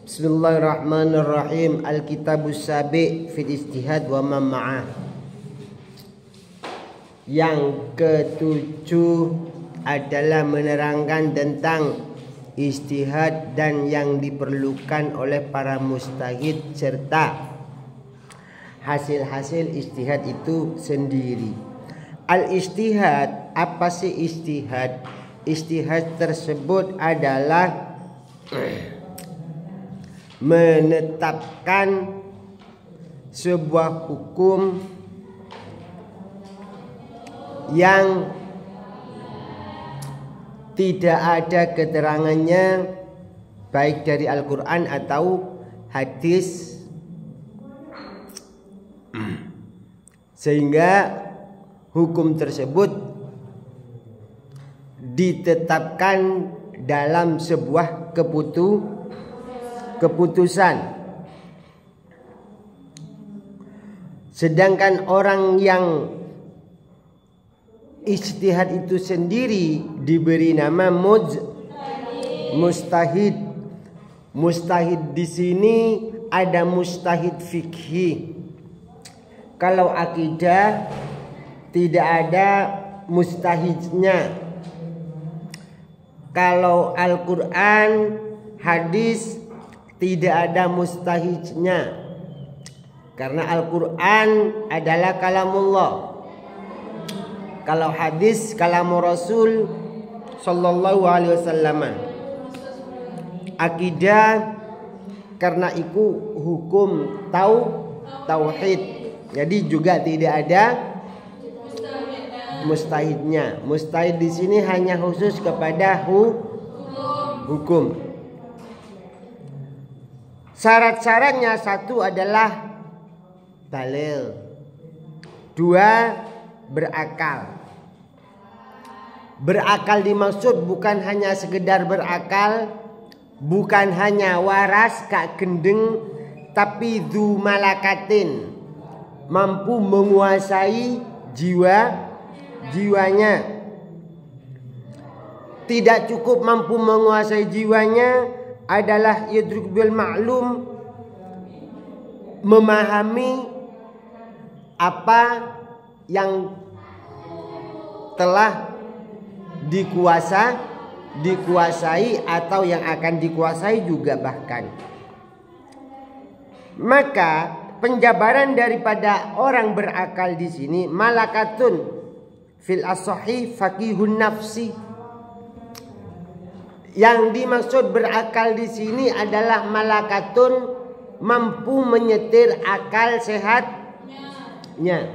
Bismillahirrahmanirrahim. Al-kitabus sabi' fil ijtihad wa ma ma'ah. Yang ketujuh adalah menerangkan tentang ijtihad dan yang diperlukan oleh para mujtahid serta hasil-hasil ijtihad itu sendiri. Al-ijtihad, apa sih ijtihad? Ijtihad tersebut adalah menetapkan sebuah hukum yang tidak ada keterangannya baik dari Al-Quran atau hadis, sehingga hukum tersebut ditetapkan dalam sebuah keputusan. Sedangkan orang yang ijtihad itu sendiri diberi nama mujtahid. Mujtahid di sini ada mujtahid fikhi. Kalau akidah tidak ada mujtahidnya. Kalau Al-Quran, hadis tidak ada mujtahidnya. Karena Al-Quran adalah kalamullah. Kalau hadis kalamur Rasul sallallahu alaihi wasallam. Akidah karena itu hukum tauhid. Jadi juga tidak ada mustahidnya. Mustahid di sini hanya khusus kepada hukum. Syarat-syaratnya satu adalah dalil, dua berakal. Berakal dimaksud bukan hanya sekedar berakal, bukan hanya waras kak gendeng, tapi dzu malakatin, mampu menguasai jiwanya. Tidak cukup mampu menguasai jiwanya, adalah yadruk bil ma'lum, memahami apa yang telah dikuasai atau yang akan dikuasai juga bahkan. Maka penjabaran daripada orang berakal di sini malakatun fil as-sahih faqihun nafsi. Yang dimaksud berakal di sini adalah malakatun, mampu menyetir akal sehatnya.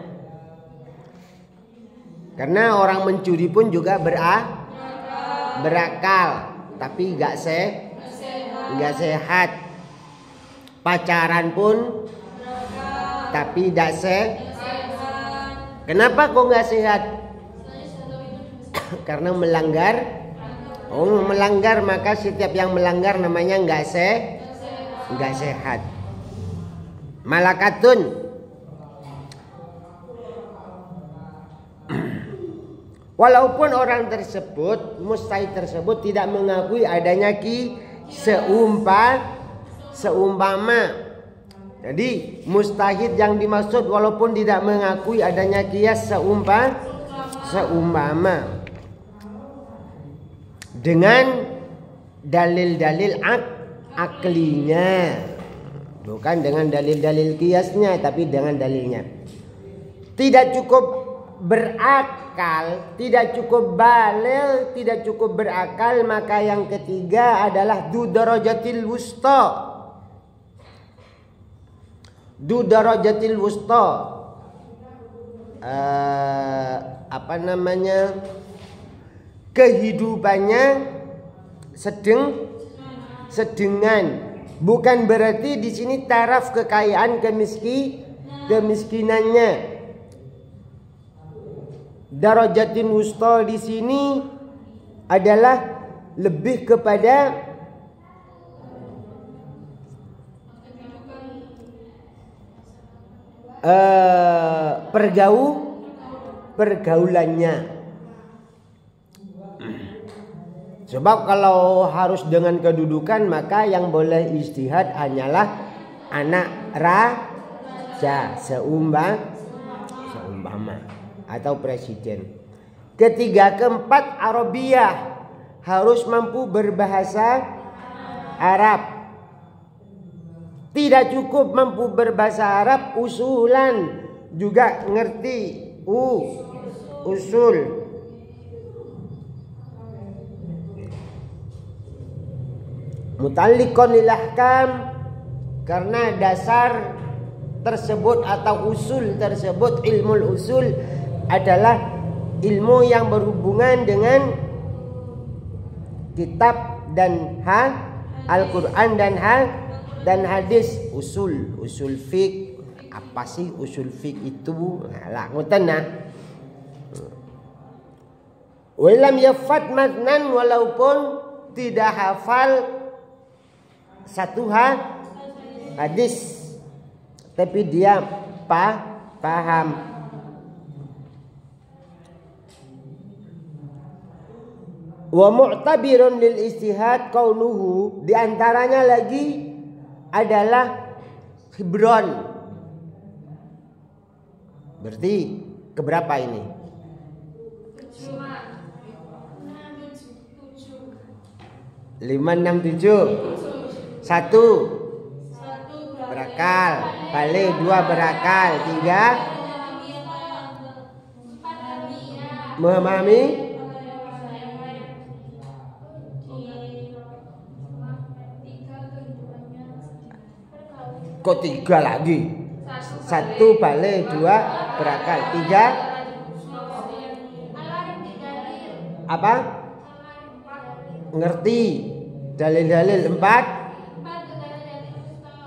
Karena orang mencuri pun juga berakal, tapi gak sehat. Pacaran pun tapi tidak sehat. Kenapa kok nggak sehat? Karena melanggar. Melanggar, maka setiap yang melanggar namanya nggak sehat. Malakatun. Walaupun orang tersebut, mujtahid tersebut tidak mengakui adanya seumpama. Jadi mujtahid yang dimaksud walaupun tidak mengakui adanya kias seumpama dengan dalil-dalil aklinya, bukan dengan dalil-dalil kiasnya, tapi dengan dalilnya. Tidak cukup berakal, tidak cukup balil, tidak cukup berakal, maka yang ketiga adalah du darajatil wusta. Du darajatil wusta, kehidupannya sedengan. Bukan berarti di sini taraf kekayaan kemiskinannya. Darajatin wusta di sini adalah lebih kepada pergaulannya. Sebab kalau harus dengan kedudukan maka yang boleh ijtihad hanyalah anak raja seumpama atau presiden. Ketiga, keempat, Arabiyah, harus mampu berbahasa Arab. Tidak cukup mampu berbahasa Arab, usulan juga ngerti usul. Mutalliqun lil ahkam, karena dasar tersebut atau usul tersebut, ilmu usul adalah ilmu yang berhubungan dengan kitab dan Al-Quran dan hadis. Usul fiqh, apa sih usul fiqh itu? Lah ngoten nah. Walam yafat matnan, walaupun tidak hafal satu hadis, tapi dia paham. Wa mu'tabirun lil istihad kaunuhu, diantaranya lagi adalah khibron. Berarti keberapa ini? 5, 6, 7. 1 berakal, balik 2 berakal, 3 memahami, kok 3 lagi? 1 balik, 2 berakal, 3 apa? Ngerti dalil-dalil, 4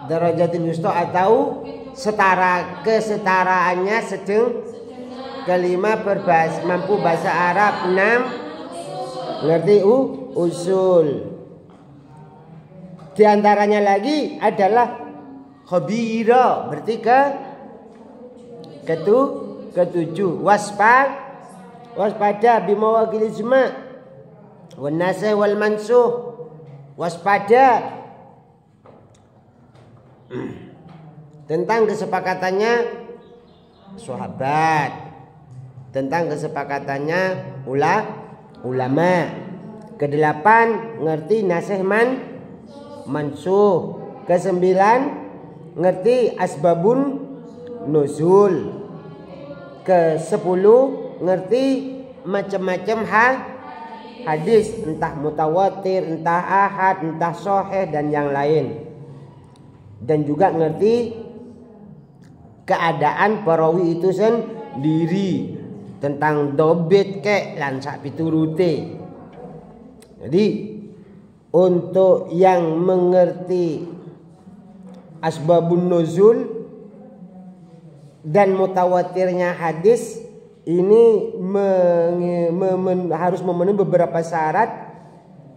darajatil wusta atau setara, kesetaraannya sedang. Kelima, mampu bahasa Arab. 6 ngerti usul. Di antaranya lagi adalah khabira, berarti ketujuh. Waspada bimawaqil ijma' wan nasakh wal mansukh. Waspada tentang kesepakatannya sahabat, tentang kesepakatannya ulama. Kedelapan, ngerti nasakh mansukh. Kesembilan, ngerti asbabun nuzul. Kesepuluh, ngerti macam-macam hadis, entah mutawatir, entah ahad, entah sahih dan yang lain. Dan juga ngerti keadaan perawi itu sendiri, tentang dobit kek lan sak piturute. Jadi untuk yang mengerti asbabun nuzul dan mutawatirnya hadis ini harus memenuhi beberapa syarat,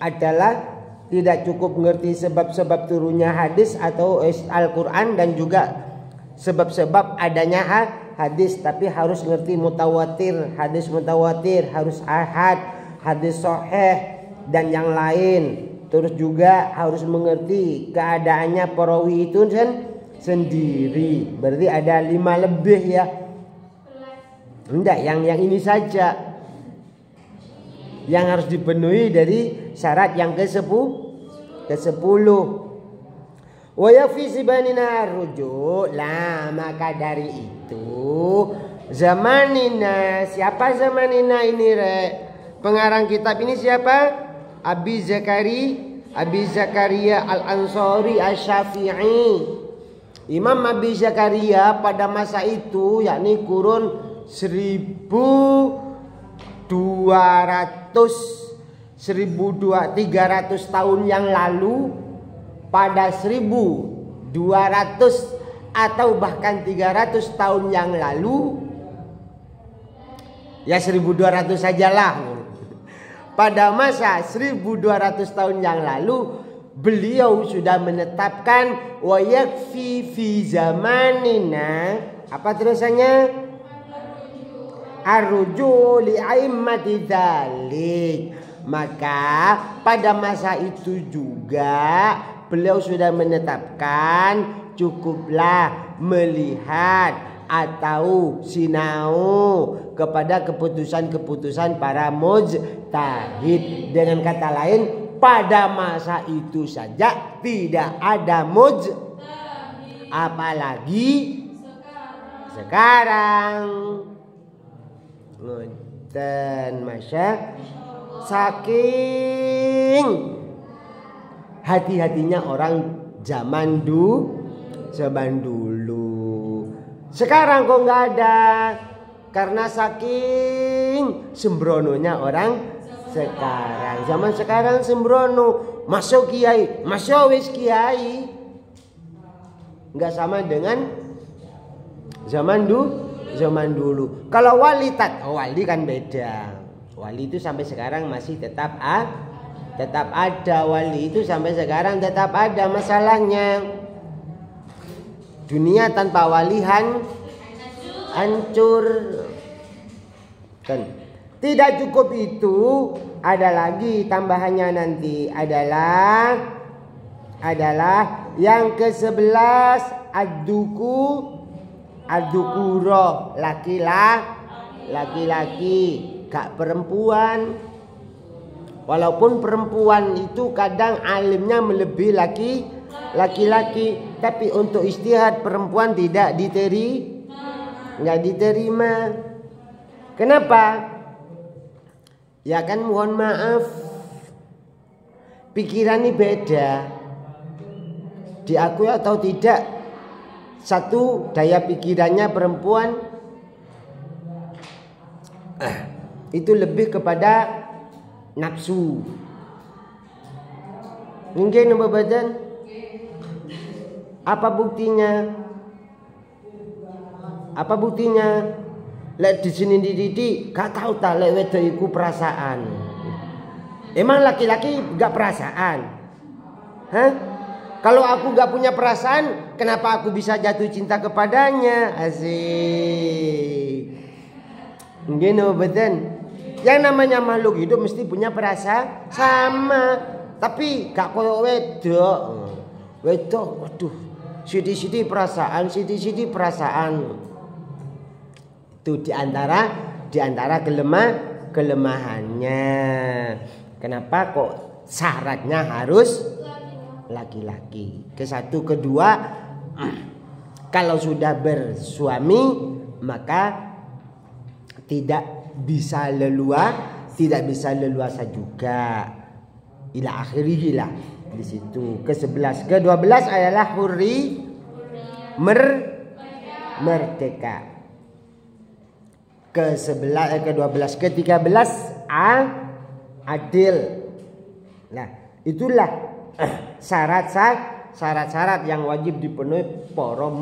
adalah tidak cukup mengerti sebab-sebab turunnya hadis atau Al-Quran dan juga sebab-sebab adanya hadis, tapi harus ngerti mutawatir, hadis mutawatir, harus ahad, hadis sahih dan yang lain. Terus juga harus mengerti keadaannya perawi itu sendiri. Berarti ada 5 lebih ya. Enggak, yang ini saja yang harus dipenuhi dari syarat yang ke-10. Wa yafi sibanina rujuk. Lah maka dari itu zamanina, siapa zamanina ini rek? Pengarang kitab ini siapa? Abi Zakaria Al-Ansari Asy-Syafi'i. Imam Abi Zakaria pada masa itu, yakni kurun 1300 tahun yang lalu, pada 1200 atau bahkan 300 tahun yang lalu, ya 1200 sajalah. Pada masa 1200 tahun yang lalu, beliau sudah menetapkan wa yakfi fi zamanina, apa terusannya? Arruju li aimmati dzalik, Maka pada masa itu juga beliau sudah menetapkan cukuplah melihat atau sinau kepada keputusan-keputusan para mujtahid. Dengan kata lain, pada masa itu saja tidak ada mujtahid, apalagi sekarang. Dan masya saking hati-hatinya orang zaman dulu. Sekarang kok nggak ada, karena saking sembrononya orang sekarang. Zaman sekarang sembrono, masuk kiai, masuk wis kiai, nggak sama dengan zaman dulu. Kalau wali wali kan beda. Wali itu sampai sekarang masih tetap ada. Wali itu sampai sekarang tetap ada. Masalahnya dunia tanpa wali hancur. Dan tidak cukup itu, ada lagi tambahannya nanti adalah yang ke-11 ad-dukuro, laki-laki, gak perempuan. Walaupun perempuan itu kadang alimnya melebihi laki-laki, tapi untuk istihad perempuan nggak diterima. Kenapa? Ya kan, mohon maaf, pikiran ini beda. Diakui atau tidak, satu daya pikirannya perempuan itu lebih kepada nafsu. Mungkin nama badan. Apa buktinya? Lek di sini dididik, gak tahu tak lek wedok iku perasaan. Emang laki-laki gak perasaan? Hah? Kalau aku gak punya perasaan, kenapa aku bisa jatuh cinta kepadanya? Asik. Gini badan. Yang namanya makhluk hidup mesti punya perasaan sama, tapi gak koyo wedok. Wedok, waduh, sidi-sidi perasaan. Itu diantara kelemahannya. Kenapa kok syaratnya harus laki-laki? Kesatu, kedua, kalau sudah bersuami maka tidak bisa leluasa juga. Ila akhirih lah di situ. Ke-11, ke-12 adalah hurri, merdeka. Ke-12, ke-13 adil. Nah, itulah syarat-syarat yang wajib dipenuhi para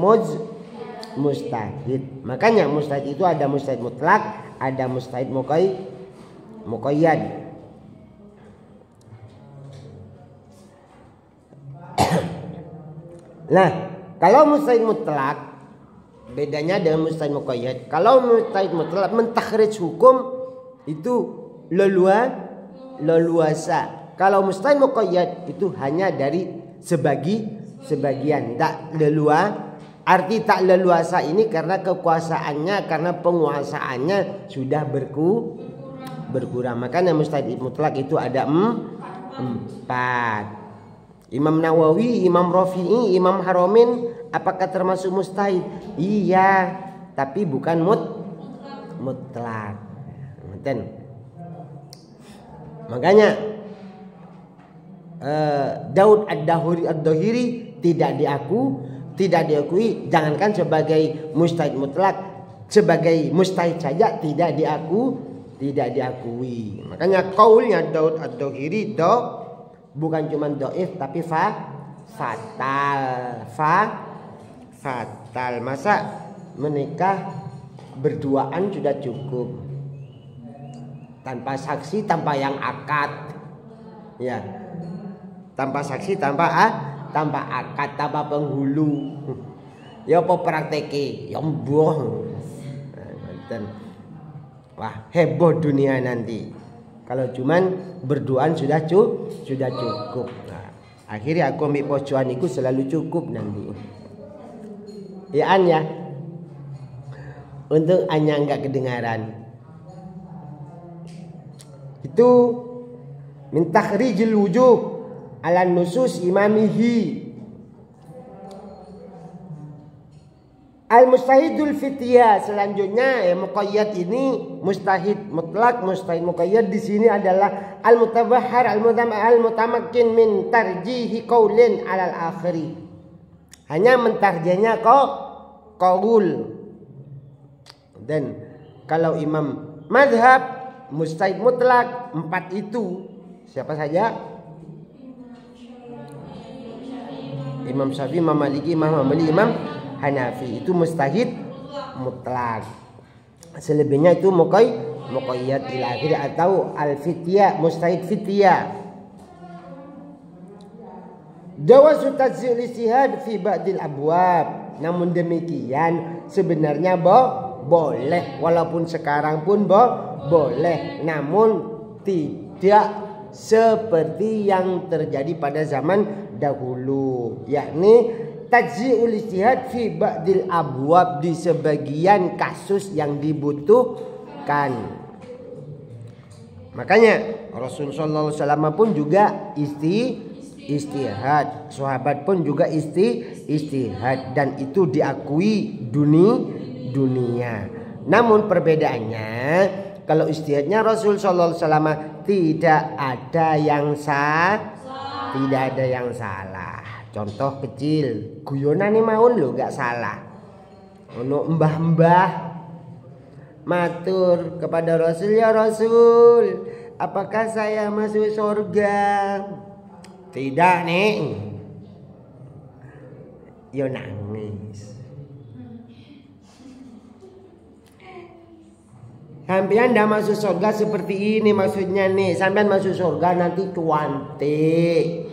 mustahid. Makanya mustahid itu ada mustahid mutlak, ada mustahid muqayyad. Nah, kalau mustahid mutlak bedanya dengan mustahid muqayyad. Kalau mustahid mutlak mentakhrij hukum itu leluasa. Kalau mustahid muqayyad itu hanya dari sebagian, tak leluasa. Arti tak leluasa ini karena kekuasaannya, karena penguasaannya sudah berkurang. Makanya mustahid mutlak itu ada 4. Imam Nawawi, Imam Rafi'i, Imam Haromin, apakah termasuk mustahid? Iya, tapi bukan mutlak. Makanya Daud ad-Dahiri tidak diakui, jangankan sebagai mustahid mutlak, sebagai mustahid saja tidak diakui. Makanya kaulnya Daud ad-Dahiri bukan cuma dhaif tapi fatal. Masa menikah berduaan sudah cukup, tanpa saksi, tanpa yang akad, ya, tanpa saksi, tanpa akad, tanpa penghulu. Ya apa prakteke? Ya mbuh. Wah, heboh dunia nanti Kalau cuman berduaan sudah cukup. Nah, akhirnya aku ambil pocuan itu selalu cukup nanti. Ya an ya. Untuk hanya enggak kedengaran. Itu min takhrijil wujub ala nusus imamihi. Al-mustahidul fitya selanjutnya muqayyad ini mustahid mutlak, mustahid muqayyad di sini adalah al-mutabahhar al-mutamakkin min tarjihi qaulin alal akhiri. Hanya mentarjihnya qaul. Dan kalau imam mazhab mustahid mutlak 4 itu siapa saja? Imam Syafi'i, Imam Maliki, Imam Hambali, Imam Hanafi itu mustahid mutlak. Selebihnya itu muqayyad ila akhir atau al-fitya, mustahid fitya. Jawazu tajzil istihad fi ba'dil abwab. Namun demikian sebenarnya boleh, walaupun sekarang pun boleh, namun tidak seperti yang terjadi pada zaman dahulu, yakni tajzi'ul istihad fi ba'dil abwab, di sebagian kasus yang dibutuhkan. Makanya Rasulullah SAW pun juga istihad, sahabat pun juga istihad, dan itu diakui dunia. Namun perbedaannya, kalau istihadnya Rasul sallallahu alaihi wasallam tidak ada yang tidak ada yang salah. Contoh kecil, guyonan ini maun lo gak salah. Ono mbah-mbah matur kepada Rasul, ya Rasul, apakah saya masuk surga? Tidak nih. Yo nangis. Sampean dah masuk surga seperti ini maksudnya nih. Sampean masuk surga nanti cuantik,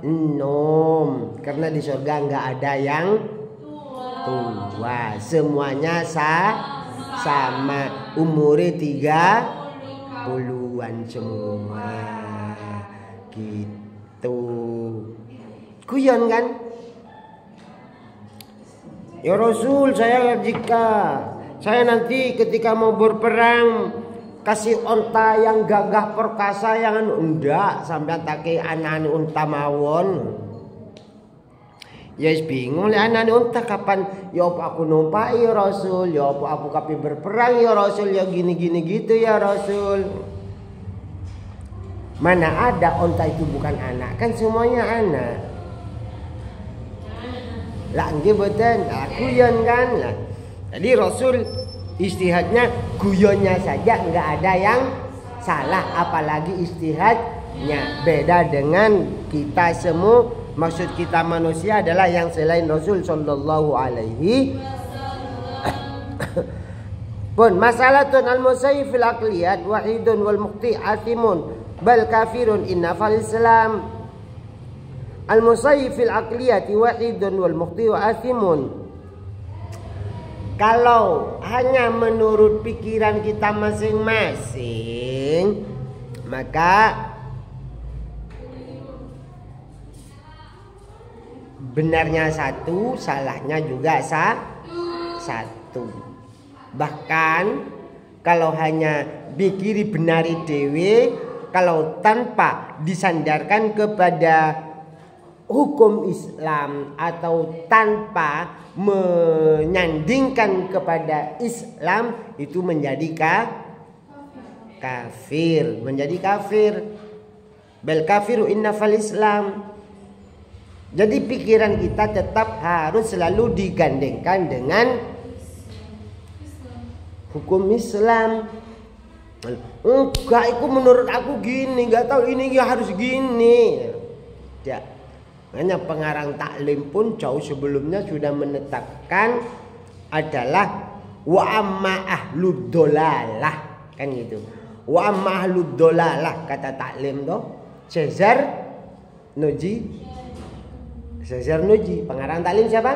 enom, karena di surga nggak ada yang tua. Semuanya sama, umurnya 30-an semua. Gitu. Guyon kan? Ya Rasul, saya nanti ketika mau berperang kasih onta yang gagah perkasa yang enggak sampai take anak unta mawon. Ya bingung le anak unta kapan ya apa aku numpai ya Rasul, ya apa aku kapi berperang ya Rasul, ya gini gitu ya Rasul. Mana ada onta itu bukan anak, kan semuanya anak. Lah nggih boten, guyon kan lah. Jadi Rasul istihadnya guyonnya saja, nggak ada yang salah, apalagi istihadnya. Beda dengan kita semua. Maksud kita manusia adalah yang selain Rasul sallallahu alaihi pun. Masalatun al-musayyif fil aqliyat wahidun wal muqti athimun bal kafirun inna fal islam. Al-musayyif fil aqliyat wahidun wal muqti athimun. Kalau hanya menurut pikiran kita masing-masing, maka benarnya satu, salahnya juga satu. Bahkan kalau hanya pikiri benari dewe, kalau tanpa disandarkan kepada hukum Islam atau tanpa menyandingkan kepada Islam, itu menjadi kafir, menjadi kafir. Bal kafiru inna fal Islam. Jadi pikiran kita tetap harus selalu digandengkan dengan hukum Islam. Enggak, itu menurut aku gini, nggak tahu ini harus gini. Ya. Makanya pengarang taklim pun jauh sebelumnya sudah menetapkan adalah wa amma ahlud dolalah, kan gitu. Wa amma ahlud dolalah kata taklim toh. Cesar Nuji, pengarang taklim siapa?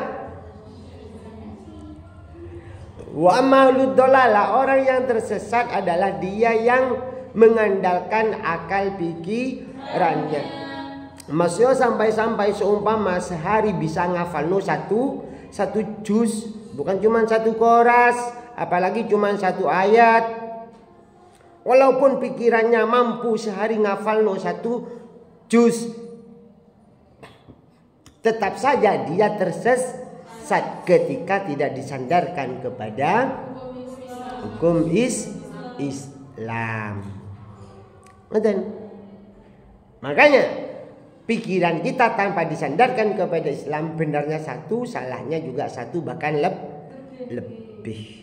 Wa amma ahlud dolalah, orang yang tersesat adalah dia yang mengandalkan akal pikirannya. Maksudnya sampai-sampai seumpama sehari bisa ngafalno satu juz, bukan cuma satu koras, apalagi cuma satu ayat. Walaupun pikirannya mampu sehari ngafalno satu juz, tetap saja dia tersesat ketika tidak disandarkan kepada hukum Islam. Dan makanya pikiran kita tanpa disandarkan kepada Islam benarnya satu, salahnya juga satu, bahkan lebih.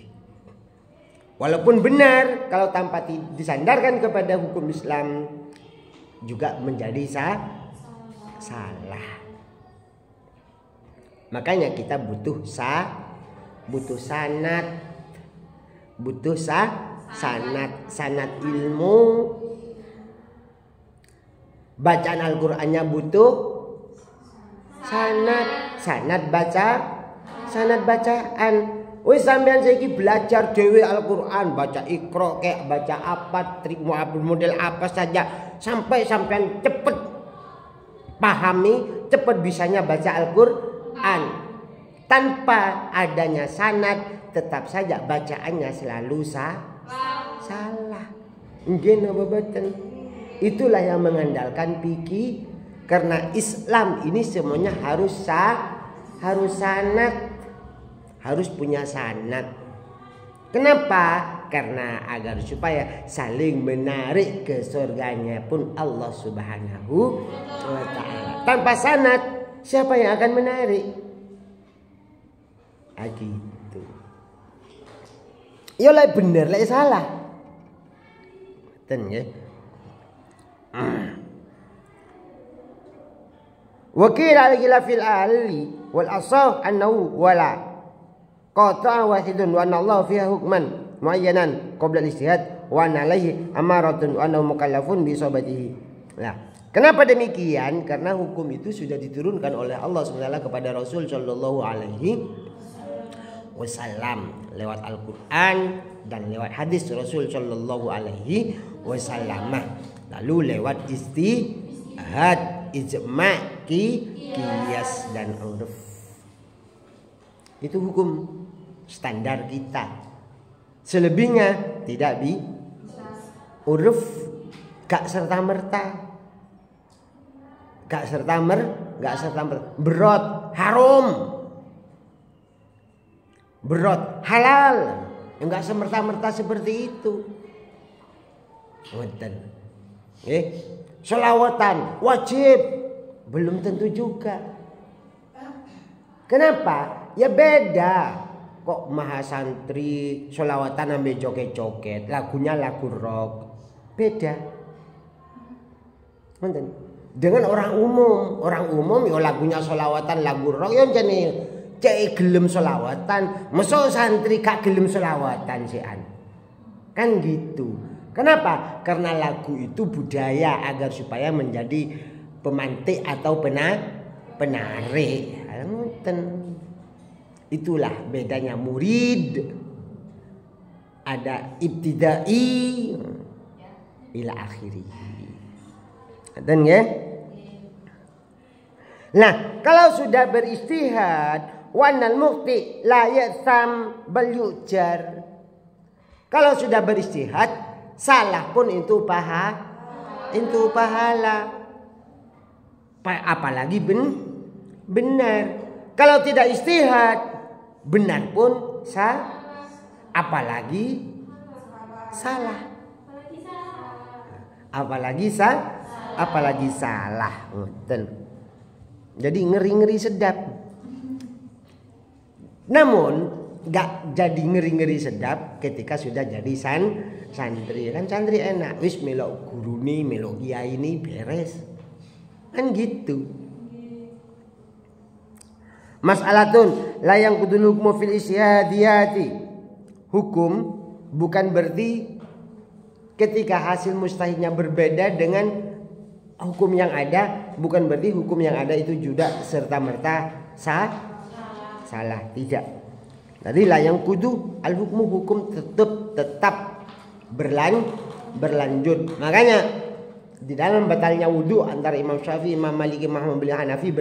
Walaupun benar, kalau tanpa disandarkan kepada hukum Islam juga menjadi salah. Makanya kita butuh sanad ilmu. Bacaan Al-Qur'annya butuh sanad bacaan. Wis sampean saiki belajar dhewe Al-Qur'an, baca Iqra kayak baca apa, trik model apa saja, sampai sampean cepet pahami, cepet bisanya baca Al-Qur'an. Tanpa adanya sanad, tetap saja bacaannya selalu salah. Nggih napa boten? Itulah yang mengandalkan fikih, karena Islam ini semuanya harus sanad. Harus punya sanad. Kenapa? Karena agar supaya saling menarik ke surganya pun Allah Subhanahu wa ta'ala. Tanpa sanad, siapa yang akan menarik? Gitu. Ya lah bener lah salah. Ten ya. Wakil al-khilafil ahli wal asah annahu wala qata wahidun wa anna Allah fiha hukman muayyanan qabla al-ijtihad wa anna alaihi amaratun wa annahu mukallafun bi sabatihi. Nah, kenapa demikian? Karena hukum itu sudah diturunkan oleh Allah SWT kepada Rasul sallallahu alaihi wasallam lewat Al-Qur'an dan lewat hadis Rasul sallallahu alaihi wasallam. Lalu lewat ijtihad, ijma', qiyas dan uruf. Itu hukum standar kita. Selebihnya tidak uruf, gak serta merta. Berot haram, berot halal. Enggak semerta-merta seperti itu. Ngoten. Sholawatan wajib, belum tentu juga. Kenapa? Ya beda. Kok maha santri sholawatan ambil joget-joget, lagunya lagu rock, beda. Dengan orang umum ya lagunya sholawatan lagu rock ya jane cek gelem sholawatan, mesok santri gak gelem sholawatan sian. Kan gitu. Kenapa? Karena lagu itu budaya agar supaya menjadi pemantik atau penarik. Itulah bedanya murid. Ada ibtidai ila akhiri. Dan ya. Nah, kalau sudah beristihad, wanal mukti la ya'tham bal yujar. Kalau sudah beristihad, salah pun itu pahala. Apalagi benar. Kalau tidak istihad, benar pun apalagi salah. Apalagi salah. Jadi ngeri-ngeri sedap. Namun gak jadi ngeri-ngeri sedap ketika sudah jadi santri. Kan santri enak, wis melok guruni, melok kiai ini beres. Kan gitu. Mas'alatun la yang kudul hukmu fil isyadiyati. Hukum bukan berarti ketika hasil mustahidnya berbeda dengan hukum yang ada, bukan berarti hukum yang ada itu juga serta merta salah, tidak. Jadi la yang kudu al hukmu, hukum tetap berlanjut. Makanya di dalam batalnya wudu antara Imam Syafi'i, Imam Maliki, Imam Hambali, Hanafi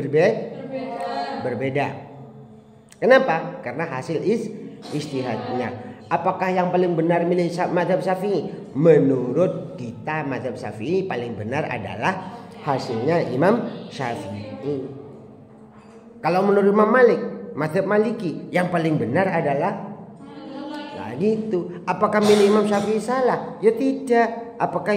berbeda. Kenapa? Karena hasil ijtihadnya. Apakah yang paling benar milih mazhab Syafi'i? Menurut kita mazhab Syafi'i paling benar adalah hasilnya Imam Syafi'i. Kalau menurut Imam Malik, mazhab Maliki, yang paling benar adalah gitu. Apakah milih Imam Syafi'i salah? Ya tidak. Apakah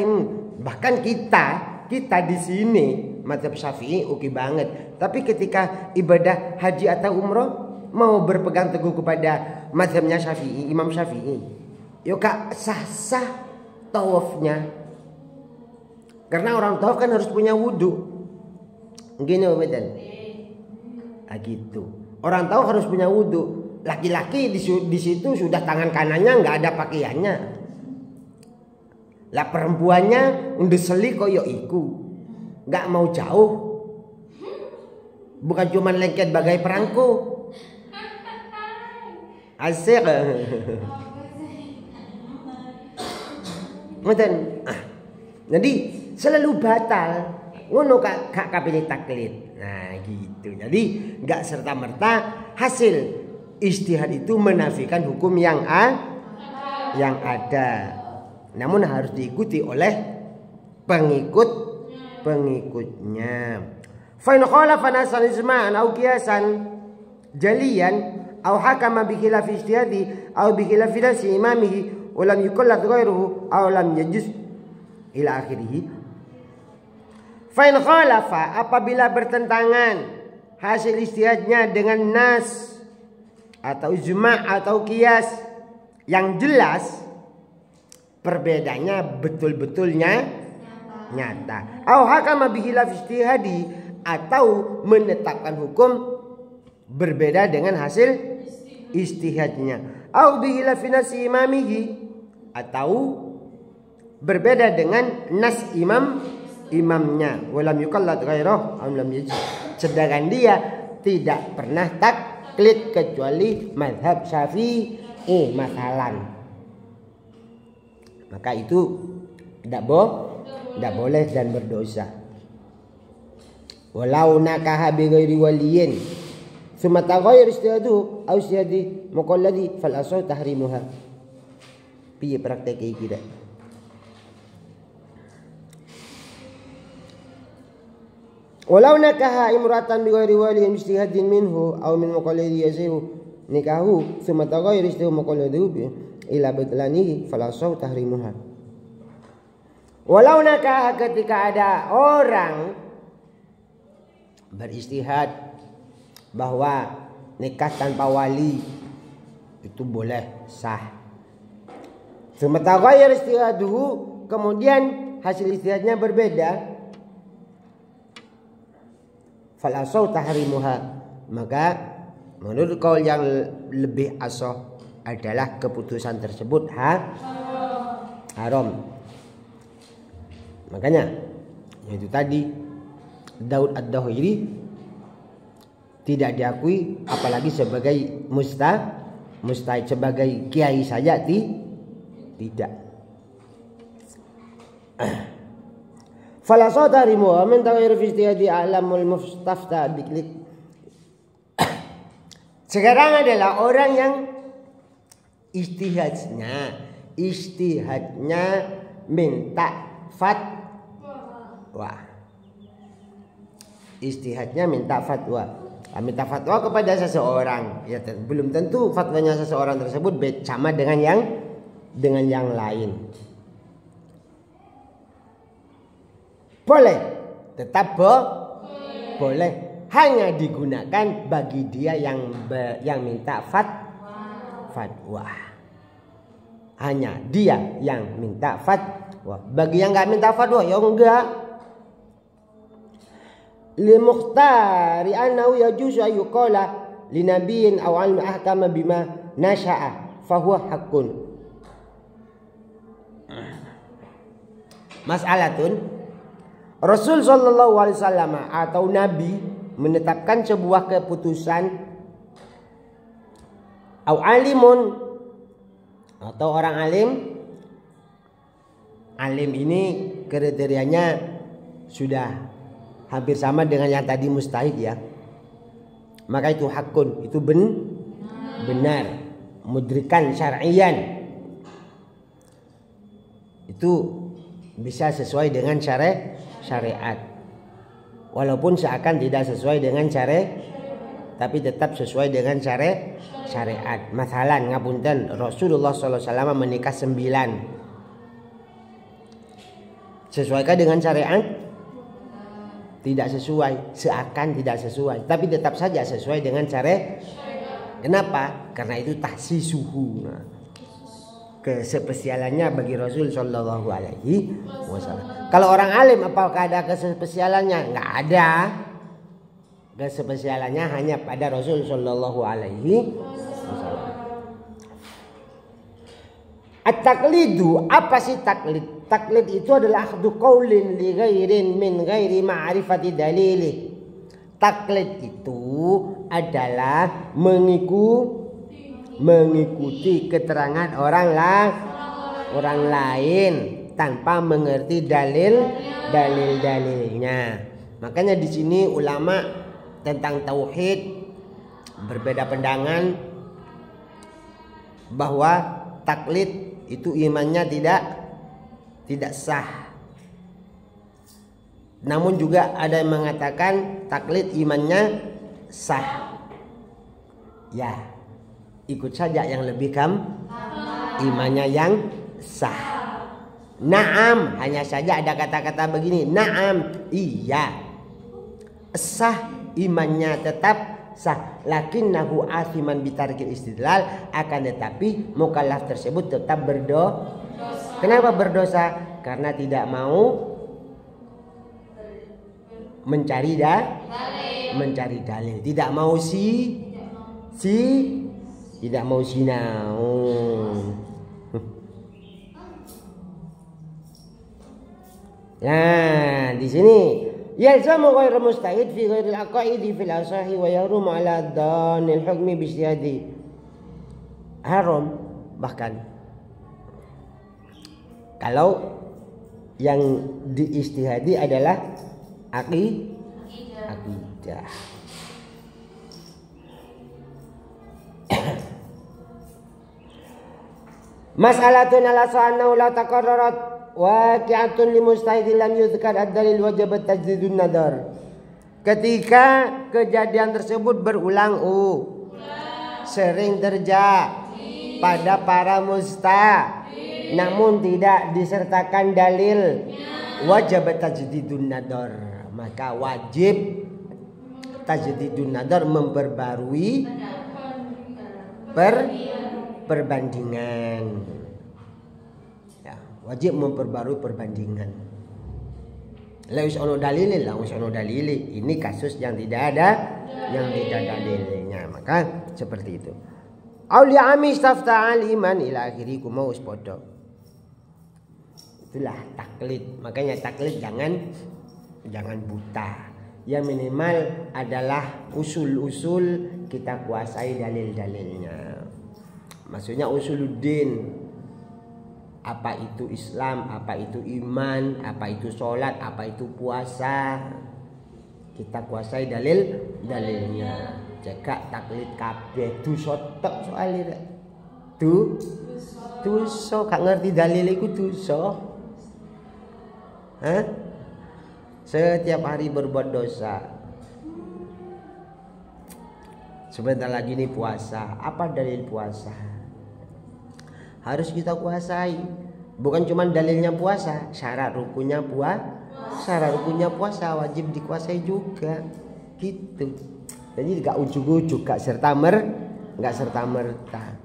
bahkan kita di sini mazhab Syafi'i oke banget. Tapi ketika ibadah haji atau umroh mau berpegang teguh kepada mazhabnya Syafi'i, Imam Syafi'i, yo kak sah-sah tawafnya. Karena orang tawaf kan harus punya wudu. Gini betul. Gitu. Orang tawaf harus punya wudu. Laki-laki di situ sudah tangan kanannya nggak ada pakaiannya. Lah perempuannya unduh seli koyo iku, nggak mau jauh. Bukan cuma lengket bagai perangko. Asik. Ngoten. Jadi selalu batal. Ngono kak kapilih taklid. Nah gitu. Jadi nggak serta merta hasil ijtihad itu menafikan hukum yang ada. Namun harus diikuti oleh pengikutnya. Fa in khalafa nasan isma'an aw qiyasan jaliyan aw hakama bi khilafi ijtihadi aw bi khilafi nafsi imamihi wa lam yukallaf ghairuhu aw lam yajuz ila akhirih. Fa in khalafa, apabila bertentangan hasil ijtihadnya dengan nas atau ijma' atau qiyas yang jelas perbedaannya betul-betulnya nyata. Au hakama bi khilaf ijtihadi, atau menetapkan hukum berbeda dengan hasil ijtihadnya. Au bi khilaf nasi imamihi, atau berbeda dengan nas imamnya. Walam yukallat ghairah am lam yajid. Sedangkan dia tidak pernah taklid kecuali mazhab Syafi'i masalan. Maka itu tidak boleh dan berdosa. Walau nakaha bi ghairi waliyin thumma taghayyar ijtihadu aw ijtihadi muqallidi fal asal tahrimuha. Piye praktek iki kita? Walau nakaha imratan bi ghairi waliyin ijtihadin minhu aw min muqallidi yazihu nikahu thumma taghayyar ijtihadu muqallidi ila batlanihi fal asal tahrimuha. Walau nakaha, ketika ada orang beristihad bahwa nikah tanpa wali itu boleh sah. Sementara istihaduhu, kemudian hasil istihadnya berbeda, fal asau tahrimuha, maka menurut kaul yang lebih asah adalah keputusan tersebut haram. Makanya itu tadi Daud ad-Dahiri tidak diakui apalagi sebagai mustahid, sebagai kiai saja tidak. Fala sadarimu man taghayyur fi ijtihadi alamul mustafta biklik. Sekarang adalah orang yang istihadnya minta fatwa. Istihadnya minta fatwa. Minta fatwa kepada seseorang. Ya, belum tentu fatwanya seseorang tersebut sama dengan yang lain. Boleh, tetap boleh. Hanya digunakan bagi dia yang minta fatwa. Hanya dia yang minta fatwa. Bagi yang nggak minta fatwa, ya enggak. Li mukhtari annahu yajuzu ayyuqala li nabiyyin aw almi ahkama bima nasha'a fa huwa haqqun. Mas'alatun, Rasul sallallahu alaihi wasallam atau nabi menetapkan sebuah keputusan, aw alimun atau orang alim, alim ini kriterianya sudah hampir sama dengan yang tadi mustahid ya. Maka itu hakun, itu benar, mudrikan syar'iyan. Itu bisa sesuai dengan syariat. Walaupun seakan tidak sesuai dengan tapi tetap sesuai dengan syariat. Masalan ngapunten, Rasulullah SAW menikah 9. Sesuaikah dengan syariat? Tidak sesuai, seakan tidak sesuai, tapi tetap saja sesuai dengan syariat. Kenapa? Karena itu tahsisuhu. Nah, kespesialannya bagi Rasul Shallallahu Alaihi Wasallam. Kalau orang alim apakah ada kespesialannya? Nggak ada. Kespesialannya hanya pada Rasul Shallallahu Alaihi Wasallam. At-taqlidu, apa sih taklid? Taklid itu adalah akhdhu qaulin li ghairin min ghairi ma'rifati dalili. Taklid itu adalah mengikuti keterangan orang lain tanpa mengerti dalilnya. Makanya di sini ulama tentang tauhid berbeda pandangan bahwa taklid itu imannya tidak sah. Namun juga ada yang mengatakan taklid imannya sah. Ya, ikut saja yang lebih imannya yang sah. Naam, hanya saja ada kata-kata begini. Naam, iya. Sah, imannya tetap sah. Lakinnahu athiman bitarkil istidlal, akan tetapi mukallaf tersebut tetap berdosa. Kenapa berdosa? Karena tidak mau mencari dalil. Tidak mau tidak mau sinau. Nah, di sini yalzamu ghairu mustahid fi ghairil aqaidi fil asahi wa yahrum ala dhanil hukmi bi ijtihadi. Haram bahkan kalau yang diijtihadi adalah akidah. Mas'alatun ala sa'annahu la taqarrarat waqi'atun li mustahidin lam yudhkar ad-dalil wajib tajdidun nadar. Ketika kejadian tersebut berulang sering terjadi pada para mustahid, namun tidak disertakan dalil, wajib tajdidun nadar. Maka wajib tajdidun nadar, memperbarui perbandingan. Ya, wajib memperbarui perbandingan. La us'unu dalilin, la us'unu dalili. Ini kasus yang tidak ada dalilnya. Maka seperti itu. Auli ami istafta'al iman ila akhiri kumau podo. Itulah taklid. Makanya taklid jangan buta. Yang minimal adalah usul-usul kita kuasai dalil-dalilnya. Maksudnya usuluddin. Apa itu Islam, apa itu iman, apa itu sholat, apa itu puasa. Kita kuasai dalilnya. Jika taklid kabeh dosa tok soalnya. Dosa, gak ngerti dalil iku dosa. Setiap hari berbuat dosa. Sebentar lagi ini puasa. Apa dalil puasa? Harus kita kuasai. Bukan cuma dalilnya puasa, syarat rukunnya puasa wajib dikuasai juga. Gitu. Jadi gak ujug-ujug, gak serta merta.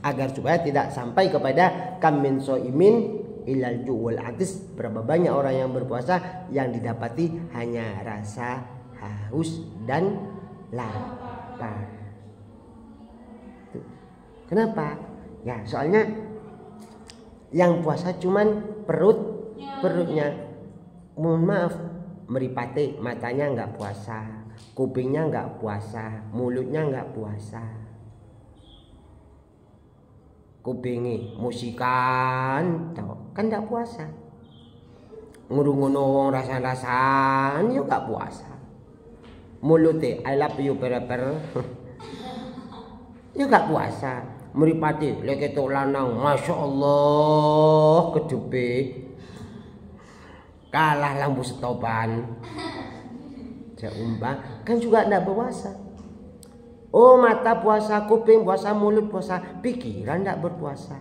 Agar supaya tidak sampai kepada kam min shaimin ilal ju'ul atis. Berapa banyak orang yang berpuasa yang didapati hanya rasa haus dan lapar. Kenapa? Ya soalnya yang puasa cuman perutnya. Mohon maaf, meripate, matanya nggak puasa, kupingnya nggak puasa, mulutnya nggak puasa. kupingi musikan tau kan ndak puasa. Ngurung-ngurung wong rasan-rasan yo gak puasa. Mulute I love you per yo gak puasa. Mripate lek ketok lanang masyaallah kedepe kalah lampu setopan. Umpah kan juga ndak berpuasa. Oh mata puasa, kuping puasa, mulut puasa, pikiran ndak berpuasa.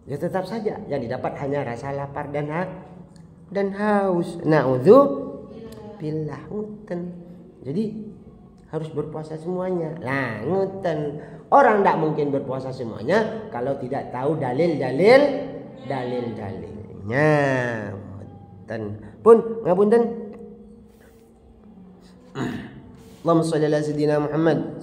Ya tetap saja yang didapat hanya rasa lapar dan haus. Na'udzubillah nguten. Jadi harus berpuasa semuanya. Nah nguten. Orang ndak mungkin berpuasa semuanya kalau tidak tahu dalil-dalilnya. Nguten. Pun ngapunten. Allahumma shalli ala sayyidina Muhammad.